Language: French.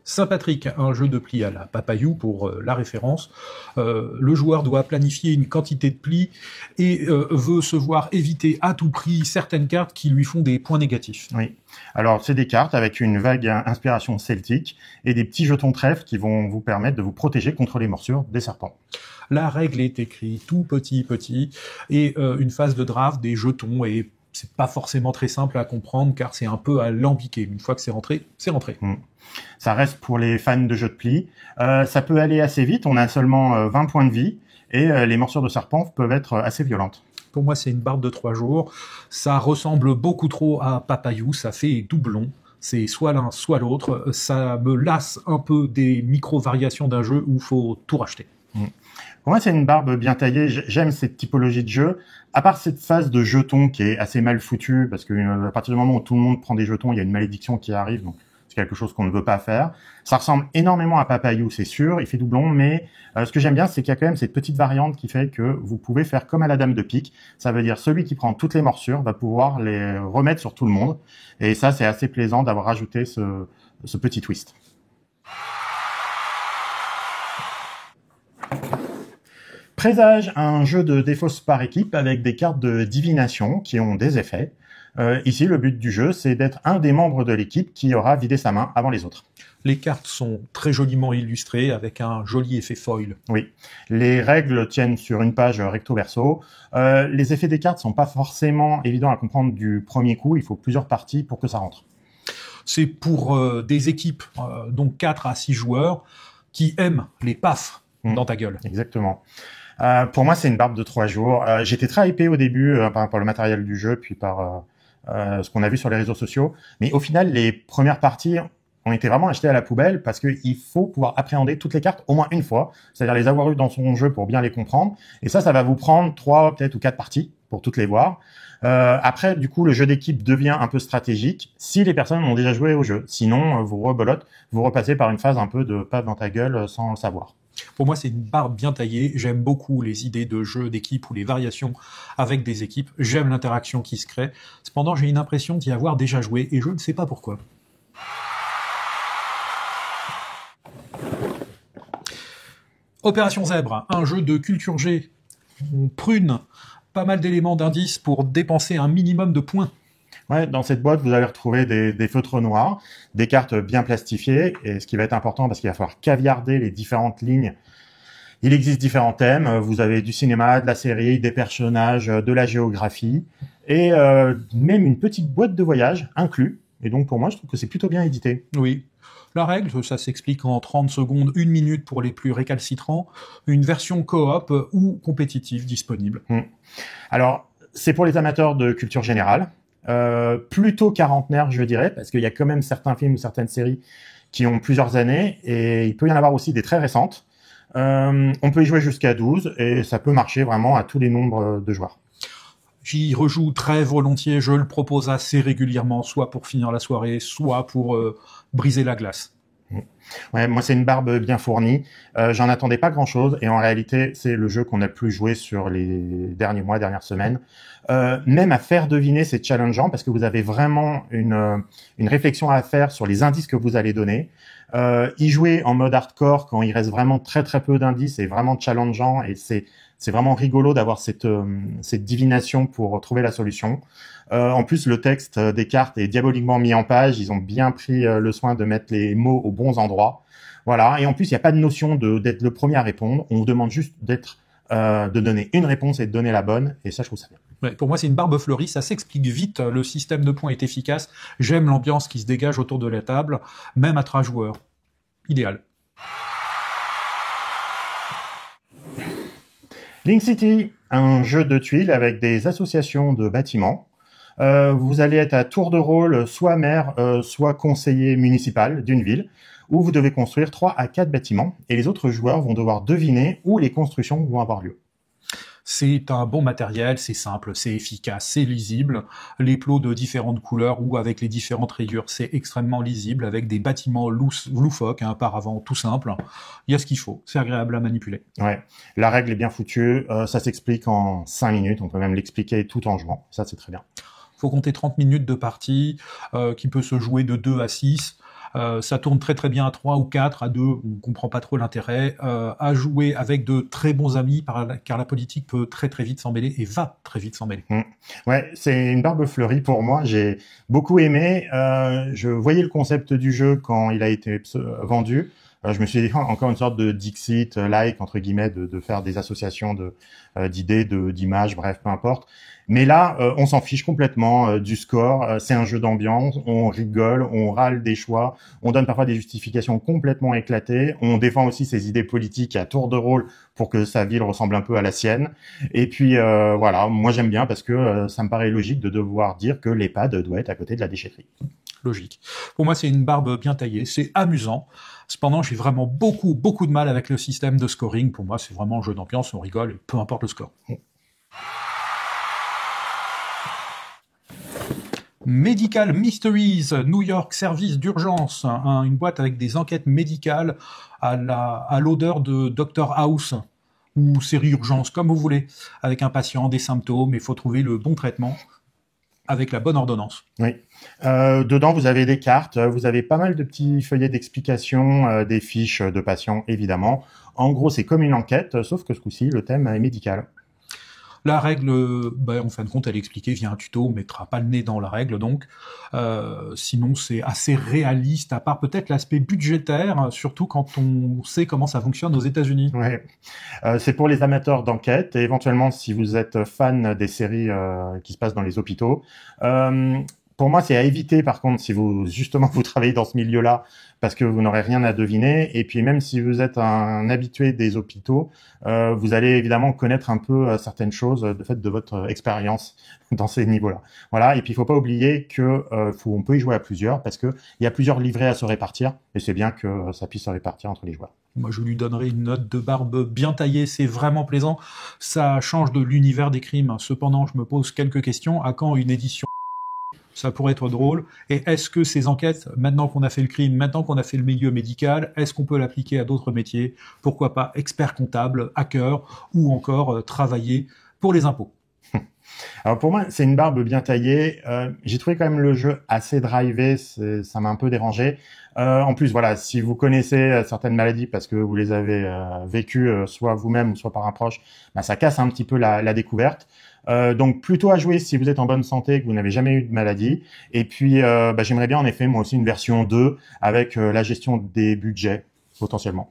Saint-Patrick, un jeu de plis à la Papayou pour la référence. Le joueur doit planifier une quantité de plis et veut se voir éviter à tout prix certaines cartes qui lui font des points négatifs. Oui. Alors, c'est des cartes avec une vague inspiration celtique et des petits jetons trèfle qui vont vous permettre de vous protéger contre les morsures des serpents. La règle est écrite tout petit, et une phase de draft des jetons et c'est pas forcément très simple à comprendre car c'est un peu alambiqué. Une fois que c'est rentré, c'est rentré. Ça reste pour les fans de jeux de plis. Ça peut aller assez vite, on a seulement 20 points de vie et les morsures de serpent peuvent être assez violentes. Pour moi, c'est une barbe de 3 jours. Ça ressemble beaucoup trop à Papayou, ça fait doublon. C'est soit l'un, soit l'autre. Ça me lasse un peu des micro-variations d'un jeu où il faut tout racheter. Pour moi, c'est une barbe bien taillée. J'aime cette typologie de jeu. À part cette phase de jetons qui est assez mal foutue, parce que à partir du moment où tout le monde prend des jetons, il y a une malédiction qui arrive, donc c'est quelque chose qu'on ne veut pas faire. Ça ressemble énormément à Papayou, c'est sûr. Il fait doublon, mais ce que j'aime bien, c'est qu'il y a quand même cette petite variante qui fait que vous pouvez faire comme à la Dame de pique. Ça veut dire celui qui prend toutes les morsures va pouvoir les remettre sur tout le monde. Et ça, c'est assez plaisant d'avoir rajouté ce petit twist. Présage, un jeu de défausse par équipe avec des cartes de divination qui ont des effets. Ici, le but du jeu, c'est d'être un des membres de l'équipe qui aura vidé sa main avant les autres. Les cartes sont très joliment illustrées avec un joli effet foil. Oui, les règles tiennent sur une page recto-verso. Les effets des cartes sont pas forcément évidents à comprendre du premier coup. Il faut plusieurs parties pour que ça rentre. C'est pour des équipes, donc 4 à 6 joueurs, qui aiment les pafs dans ta gueule. Exactement. Pour moi, c'est une barbe de 3 jours. J'étais très hypé au début par le matériel du jeu, puis par ce qu'on a vu sur les réseaux sociaux. Mais au final, les premières parties ont été vraiment achetées à la poubelle parce qu'il faut pouvoir appréhender toutes les cartes au moins une fois, c'est-à-dire les avoir eues dans son jeu pour bien les comprendre. Et ça va vous prendre 3, peut-être ou 4 parties pour toutes les voir. Après, du coup, le jeu d'équipe devient un peu stratégique si les personnes ont déjà joué au jeu. Sinon, vous rebelote, vous repassez par une phase un peu de paf dans ta gueule sans le savoir. Pour moi, c'est une barbe bien taillée. J'aime beaucoup les idées de jeux d'équipe ou les variations avec des équipes. J'aime l'interaction qui se crée. Cependant, j'ai une impression d'y avoir déjà joué et je ne sais pas pourquoi. Opération Zèbre, un jeu de culture G. On prune pas mal d'éléments d'indices pour dépenser un minimum de points. Ouais, dans cette boîte, vous allez retrouver des feutres noirs, des cartes bien plastifiées, et ce qui va être important parce qu'il va falloir caviarder les différentes lignes. Il existe différents thèmes, vous avez du cinéma, de la série, des personnages, de la géographie, et même une petite boîte de voyage inclus. Et donc pour moi, je trouve que c'est plutôt bien édité. Oui. La règle, ça s'explique en 30 secondes, 1 minute pour les plus récalcitrants, une version coop ou compétitive disponible. Alors, c'est pour les amateurs de culture générale. Plutôt quarantenaire, je dirais, parce qu'il y a quand même certains films ou certaines séries qui ont plusieurs années, et il peut y en avoir aussi des très récentes. On peut y jouer jusqu'à 12, et ça peut marcher vraiment à tous les nombres de joueurs. J'y rejoue très volontiers, je le propose assez régulièrement, soit pour finir la soirée, soit pour briser la glace. Ouais, moi c'est une barbe bien fournie. J'en attendais pas grand-chose et en réalité c'est le jeu qu'on a le plus joué sur les derniers mois, dernières semaines. Même à faire deviner, c'est challengeant parce que vous avez vraiment une réflexion à faire sur les indices que vous allez donner. Y jouer en mode hardcore quand il reste vraiment très peu d'indices est vraiment challengeant et c'est vraiment rigolo d'avoir cette divination pour trouver la solution. En plus, le texte des cartes est diaboliquement mis en page. Ils ont bien pris le soin de mettre les mots aux bons endroits. Voilà. Et en plus, il n'y a pas de notion d'être le premier à répondre. On vous demande juste de donner une réponse et de donner la bonne. Et ça, je trouve ça bien. Ouais, pour moi, c'est une barbe fleurie. Ça s'explique vite. Le système de points est efficace. J'aime l'ambiance qui se dégage autour de la table, même à 3 joueurs. Idéal. Link City, un jeu de tuiles avec des associations de bâtiments. Vous allez être à tour de rôle, soit maire, soit conseiller municipal d'une ville, où vous devez construire 3 à 4 bâtiments, et les autres joueurs vont devoir deviner où les constructions vont avoir lieu. C'est un bon matériel, c'est simple, c'est efficace, c'est lisible. Les plots de différentes couleurs ou avec les différentes rayures, c'est extrêmement lisible, avec des bâtiments loufoques, un paravent tout simple. Il y a ce qu'il faut, c'est agréable à manipuler. Ouais, la règle est bien foutue, ça s'explique en 5 minutes, on peut même l'expliquer tout en jouant, ça c'est très bien. Faut compter 30 minutes de partie, qui peut se jouer de 2 à 6, Ça tourne très très bien à 3 ou 4, à 2, on comprend pas trop l'intérêt. À jouer avec de très bons amis, car la politique peut très très vite s'en mêler et va très vite s'en mêler. Ouais, c'est une barbe fleurie pour moi. J'ai beaucoup aimé. Je voyais le concept du jeu quand il a été vendu. Je me suis dit encore une sorte de Dixit-like entre guillemets, de faire des associations d'idées, d'images, bref, peu importe. Mais là, on s'en fiche complètement du score. C'est un jeu d'ambiance. On rigole, on râle des choix, on donne parfois des justifications complètement éclatées. On défend aussi ses idées politiques à tour de rôle pour que sa ville ressemble un peu à la sienne. Et puis voilà, moi j'aime bien parce que ça me paraît logique de devoir dire que l'EHPAD doit être à côté de la déchetterie. Logique. Pour moi, c'est une barbe bien taillée, c'est amusant. Cependant, j'ai vraiment beaucoup de mal avec le système de scoring. Pour moi, c'est vraiment un jeu d'ambiance, on rigole, et peu importe le score. Medical Mysteries, New York Service d'urgence, une boîte avec des enquêtes médicales à l'odeur de Dr House, ou série urgence, comme vous voulez, avec un patient, des symptômes, il faut trouver le bon traitement avec la bonne ordonnance. Oui. Dedans, vous avez des cartes, vous avez pas mal de petits feuillets d'explication, des fiches de patients, évidemment. En gros, c'est comme une enquête, sauf que ce coup-ci, le thème est médical. La règle, en fin de compte, elle est expliquée via un tuto, on ne mettra pas le nez dans la règle, donc. Sinon, c'est assez réaliste, à part peut-être l'aspect budgétaire, surtout quand on sait comment ça fonctionne aux États-Unis. Ouais. C'est pour les amateurs d'enquête, et éventuellement, si vous êtes fan des séries qui se passent dans les hôpitaux. Pour moi, c'est à éviter, par contre, si vous travaillez dans ce milieu-là, parce que vous n'aurez rien à deviner. Et puis, même si vous êtes un habitué des hôpitaux, vous allez évidemment connaître un peu certaines choses de fait de votre expérience dans ces niveaux-là. Voilà. Et puis, il faut pas oublier que on peut y jouer à plusieurs, parce que il y a plusieurs livrets à se répartir, et c'est bien que ça puisse se répartir entre les joueurs. Moi, je lui donnerai une note de barbe bien taillée, c'est vraiment plaisant. Ça change de l'univers des crimes. Cependant, je me pose quelques questions. À quand une édition ? Ça pourrait être drôle. Et est-ce que ces enquêtes, maintenant qu'on a fait le crime, maintenant qu'on a fait le milieu médical, est-ce qu'on peut l'appliquer à d'autres métiers? Pourquoi pas expert comptable, hacker, ou encore travailler pour les impôts? Alors pour moi, c'est une barbe bien taillée. J'ai trouvé quand même le jeu assez drivé, ça m'a un peu dérangé. En plus, voilà, si vous connaissez certaines maladies parce que vous les avez vécues soit vous-même ou soit par un proche, ça casse un petit peu la découverte. Donc plutôt à jouer si vous êtes en bonne santé, que vous n'avez jamais eu de maladie. Et puis j'aimerais bien en effet moi aussi une version 2 avec la gestion des budgets potentiellement.